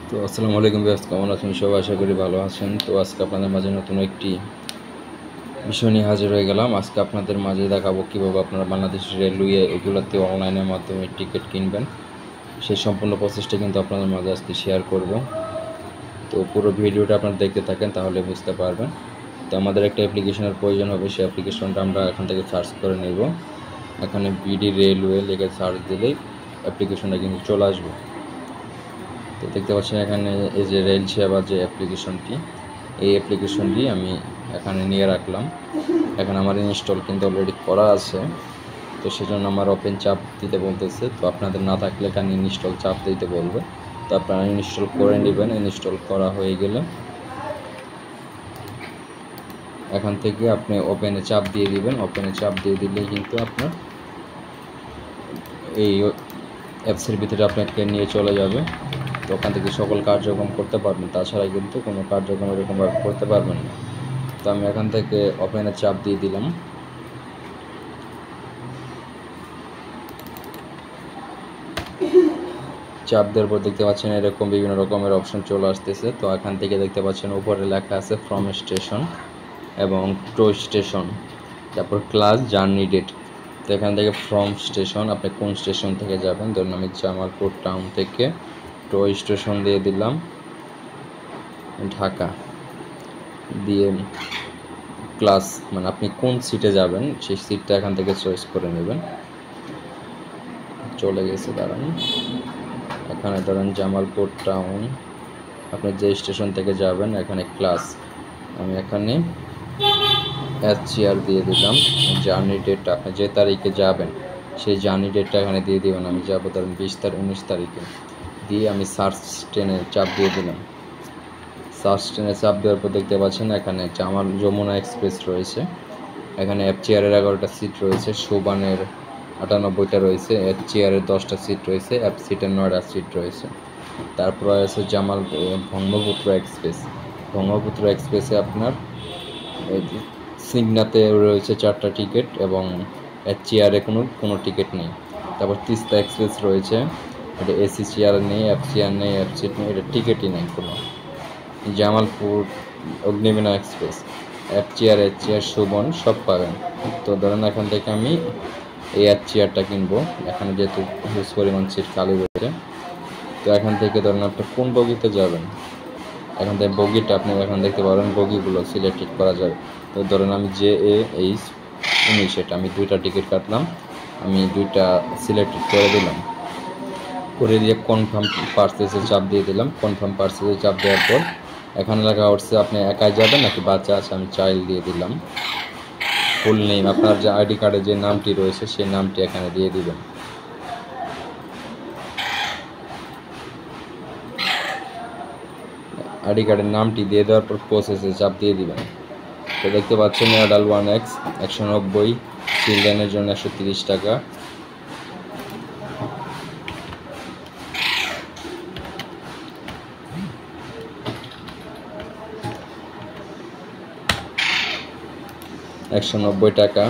তো আসসালামু আলাইকুম ভিউয়ার্স, কেমন আছেন সবাই? আশা করি ভালো আছেন। তো আজকে আপনাদের মাঝে নতুন একটি বিষয় নিয়ে হাজির হয়ে গেলাম। আজকে আপনাদের মাঝে দেখাবো কীভাবে আপনারা বাংলাদেশ রেলওয়ে এগুলোতে অনলাইনের মাধ্যমে টিকিট কিনবেন। সেই সম্পূর্ণ প্রসেসটা কিন্তু আপনাদের মাঝে আজকে শেয়ার করব। তো পুরো ভিডিওটা আপনারা দেখতে থাকেন, তাহলে বুঝতে পারবেন। তো আমাদের একটা অ্যাপ্লিকেশনের প্রয়োজন হবে, সেই অ্যাপ্লিকেশনটা আমরা এখান থেকে সার্চ করে নেব। এখানে বিডি রেলওয়ে লিখে সার্চ দিলেই অ্যাপ্লিকেশনটা কিন্তু চলে আসবে। তো দেখতে পাচ্ছেন এখানে এই যে রেল সেবা যে অ্যাপ্লিকেশনটি, এই অ্যাপ্লিকেশনটি আমি এখানে নিয়ে রাখলাম। এখানে আমার ইনস্টল কিন্তু অলরেডি করা আছে, তো সেজন্য আমার ওপেন চাপ দিতে বলতেছে। তো আপনাদের না থাকলে এখানে ইনস্টল চাপ দিতে বলবে, তো আপনারা ইনস্টল করে নেবেন। ইনস্টল করা হয়ে গেলে এখান থেকে আপনি ওপেনে চাপ দিয়ে দিবেন। ওপেনে চাপ দিয়ে দিলে কিন্তু আপনার এই অ্যাপসের ভিতরে আপনাকে নিয়ে চলে যাবে। তো ওখান থেকে সকল কার্যক্রম করতে পারবেন, তাছাড়া কিন্তু কোনো কার্যক্রম এরকমভাবে করতে পারবেন না। তো আমি এখান থেকে ওপেনে চাপ দিয়ে দিলাম। চাপ দেওয়ার পর দেখতে পাচ্ছেন এরকম বিভিন্ন রকমের অপশন চলে আসতেছে। তো এখান থেকে দেখতে পাচ্ছেন উপরে লেখা আছে ফ্রম স্টেশন এবং টু স্টেশন, তারপর ক্লাস জার্নি ডেট। তো এখান থেকে ফ্রম স্টেশন, আপনি কোন স্টেশন থেকে যাবেন। ধরুন আমি জামালপুর টাউন থেকে টু স্টেশন দিয়ে দিলাম ঢাকা, দিয়ে ক্লাস মানে আপনি কোন সিটে যাবেন সেই সিটটা এখান থেকে চয়েস করে নেবেন। চলে গেছে, দাঁড়ান। এখানে ধরেন জামালপুর টাউন, আপনি যে স্টেশন থেকে যাবেন এখানে ক্লাস, আমি এখানে HCR দিয়ে দিলাম। জার্নি ডেটটা আপনি যে তারিখে যাবেন সেই জার্নি ডেটটা এখানে দিয়ে দেবেন। আমি যাবো ধরেন 19 তারিখে, দিয়ে আমি সার্চ ট্রেনে চাপ দিয়ে দিলাম। সার্চ ট্রেনে চাপ দেওয়ার পর দেখতে পাচ্ছেন এখানে আমার যমুনা এক্সপ্রেস রয়েছে, এখানে HCR-এর 11টা সিট রয়েছে, সুবানের 98টা রয়েছে, HCR-এর 10টা সিট রয়েছে, এফসিটের 9টা সিট রয়েছে। তারপর আছে ব্রহ্মপুত্র এক্সপ্রেস। ব্রহ্মপুত্র এক্সপ্রেসে আপনার সিগনাতে রয়েছে 4টা টিকিট এবং HCR-এ কোনো টিকিট নেই। তারপর তিস্তা এক্সপ্রেস রয়েছে, এটা এসি চেয়ার নেই, FCR নেই, এফসিট নেই, এটা টিকিটই নেই কোনো। জামালপুর অগ্নিবীণা এক্সপ্রেস, HCR সুবন সব পাবেন। তো ধরেন এখান থেকে আমি এই HCR-টা কিনবো, এখানে যেহেতু হিউজ পরিমাণ সিট খালি রয়েছে। তো এখান থেকে ধরেন আপনি কোন বগিতে যাবেন, এখান থেকে বগিটা আপনি এখানে দেখতে পারেন, বগিগুলো সিলেক্টেড করা যাবে। তো ধরেন আমি JA19, এটা আমি 2টা টিকিট কাটলাম, আমি 2টা সিলেক্টেড করে দিলাম। করে দিয়ে কনফার্ম পারচেজে চাপ দিয়ে দিলাম। কনফার্ম পারচেজে চাপ দেওয়ার পর এখানে লেখা হচ্ছে আপনি একাই যাবেন নাকি বাচ্চা আছে, আমি চাইল্ড দিয়ে দিলাম। ফুল নেম, আপনার যে আইডি কার্ডে যে নামটি রয়েছে সেই নামটি এখানে দিয়ে দিবেন। আইডি কার্ডের নামটি দিয়ে দেওয়ার পর প্রসেসে চাপ দিয়ে দিবেন। তো দেখতে পাচ্ছেন অ্যাডাল্ট 1X 190, চিলড্রেনের জন্য 130 টাকা। $190।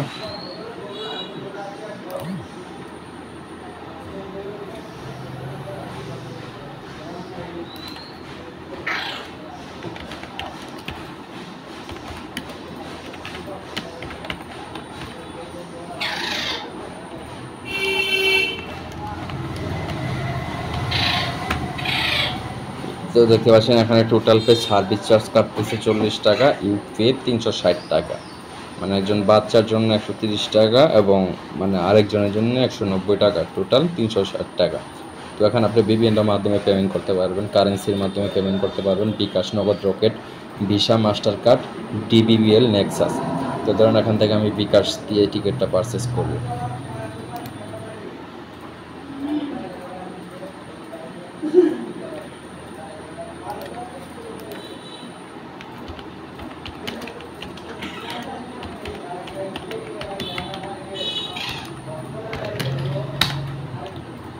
তো দেখতে পাচ্ছেন এখানে টোটাল পে সার্ভিস চার্জ কাটতেছে 40 টাকা, ইউপে 360 টাকা, মানে একজন বাচ্চার জন্য 130 টাকা এবং মানে আরেকজনের জন্য 190 টাকা, টোটাল 360 টাকা। তো এখানে আপনি বিভিন্ন মাধ্যমে পেমেন্ট করতে পারবেন, কারেন্সির মাধ্যমে পেমেন্ট করতে পারবেন, বিকাশ, নগদ, rocket, visa, master card, DBBL, Nexus. তো ধরেন এখান থেকে আমি বিকাশ দিয়ে টিকিটটা পারচেস করব।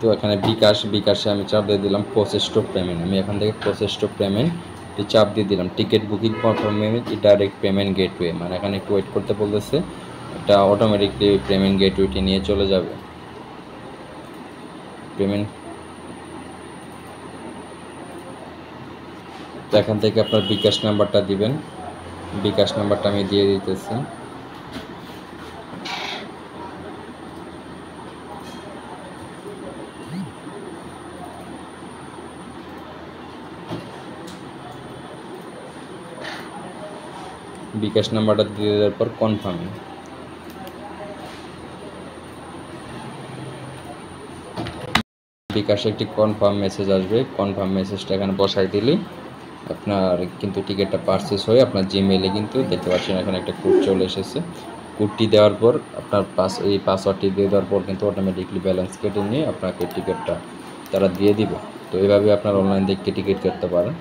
তো এখানে বিকাশে আমি চাপ দিয়ে দিলাম প্রসেস টু পেমেন্ট। আমি এখান থেকে প্রসেস টু পেমেন্ট চাপ দিয়ে দিলাম। Ticket booking confirmation direct payment gateway, মানে এখানে একটু ওয়েট করতে বলতেছে, এটা অটোমেটিকলি পেমেন্ট গেটওয়েটি নিয়ে চলে যাবে। পেমেন্ট তো এখান থেকে আপনার বিকাশ নাম্বারটা দিবেন। বিকাশ নাম্বারটা আমি দিয়ে দিতেছি। বিকাশ নাম্বারটা দিয়ে দেওয়ার পর কনফার্ম, বিকাশে একটি কনফার্ম মেসেজ আসবে। কনফার্ম মেসেজটা এখানে বসাই দিলেই আপনার কিন্তু টিকিটটা পারচেস হয়ে আপনার জিমেইলে কিন্তু দেখতে পাচ্ছেন এখানে একটা কোড চলে এসেছে। কোডটি দেওয়ার পর আপনার এই পাসওয়ার্ডটি দিয়ে দেওয়ার পর কিন্তু অটোমেটিকলি ব্যালেন্স কেটে নিয়ে আপনাকে টিকিটটা তারা দিয়ে দিবে। তো এইভাবে আপনার অনলাইন থেকে টিকিট কাটতে পারেন।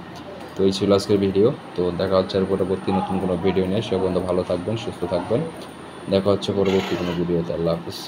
তো এই ছিল আজকের ভিডিও। তো দেখা হচ্ছে আর পরবর্তী নতুন কোনো ভিডিও নিয়ে। সে পর্যন্ত ভালো থাকবেন, সুস্থ থাকবেন। দেখা হচ্ছে পরবর্তী কোনো ভিডিওতে। আল্লাহ হাফিজ।